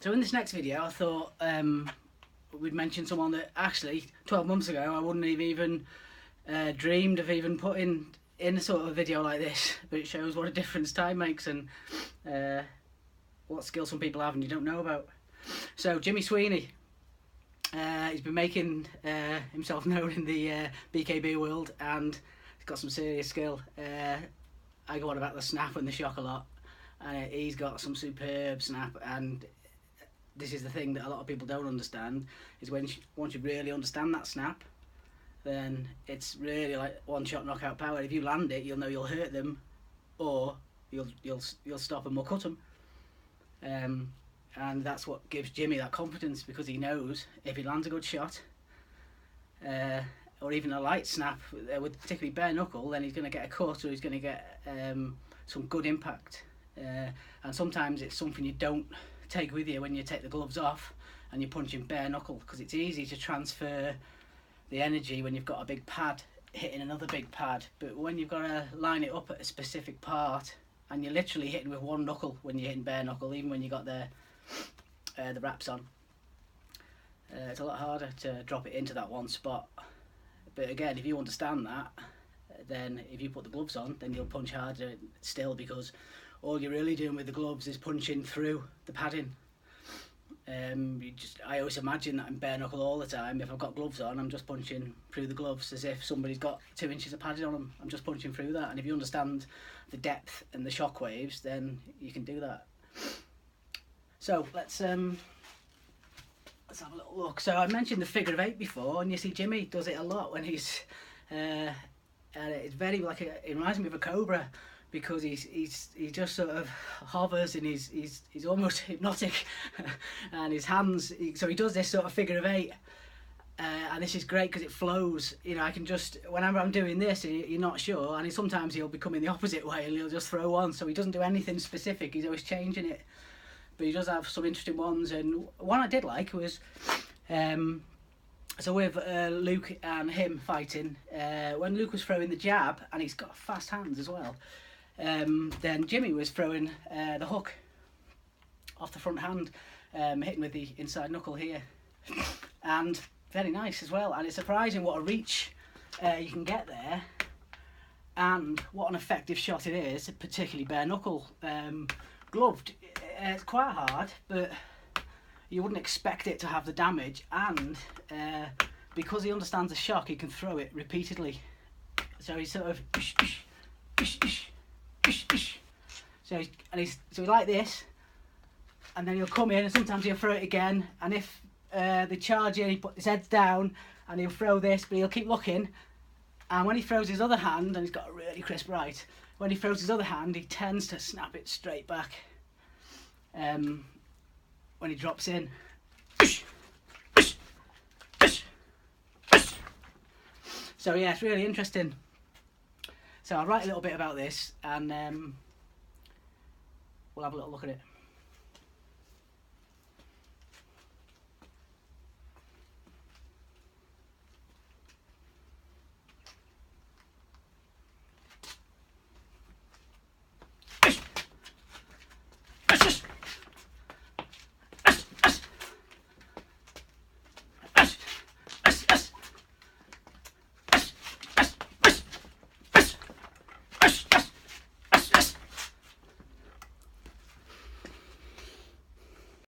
So in this next video, I thought we'd mention someone that actually 12 months ago I wouldn't have even dreamed of even putting in a sort of video like this, but it shows what a difference time makes and what skills some people have and you don't know about. So Jimmy Sweeney, he's been making himself known in the BKB world, and he's got some serious skill. I go on about the snap and the shock a lot, and he's got some superb snap. And this is the thing that a lot of people don't understand, is once you really understand that snap, then it's really like one-shot knockout power. If you land it, you'll know you'll hurt them, or you'll stop them or cut them. And that's what gives Jimmy that confidence, because he knows if he lands a good shot, or even a light snap, with particularly bare knuckle, then he's going to get a cut, or he's going to get some good impact. And sometimes it's something you don't take with you when you take the gloves off and you're punching bare knuckle, because it's easy to transfer the energy when you've got a big pad hitting another big pad. But when you've got to line it up at a specific part, and you're literally hitting with one knuckle when you're hitting bare knuckle, even when you got the wraps on, it's a lot harder to drop it into that one spot. But again, if you understand that, then if you put the gloves on, then you'll punch harder still, because all you're really doing with the gloves is punching through the padding. I always imagine that I'm bare knuckle all the time. If I've got gloves on, I'm just punching through the gloves as if somebody's got 2 inches of padding on them. I'm just punching through that. And if you understand the depth and the shockwaves, then you can do that. So let's have a little look. So I mentioned the figure of 8 before, and you see Jimmy does it a lot when he's and it's very like it reminds me of a cobra, because he just sort of hovers, and he's almost hypnotic, and his hands. So he does this sort of figure of 8, and this is great because it flows. You know, I can just, whenever I'm doing this, you're not sure, and sometimes he'll be coming the opposite way, and he'll just throw one. So he doesn't do anything specific. He's always changing it. But he does have some interesting ones, and one I did like was, so with Luke and him fighting, when Luke was throwing the jab, and he's got fast hands as well, then Jimmy was throwing the hook off the front hand, hitting with the inside knuckle here, and very nice as well. And it's surprising what a reach you can get there, and what an effective shot it is, particularly bare knuckle. Gloved, it's quite hard, but you wouldn't expect it to have the damage, and because he understands the shock, he can throw it repeatedly. So he's sort of so he like this, and then he'll come in, and sometimes he'll throw it again, and if they charge in, he puts his head down and he'll throw this, but he'll keep looking, and when he throws his other hand, and he's got a really crisp right, when he throws his other hand, he tends to snap it straight back when he drops in. So yeah, it's really interesting. So I'll write a little bit about this, and we'll have a little look at it.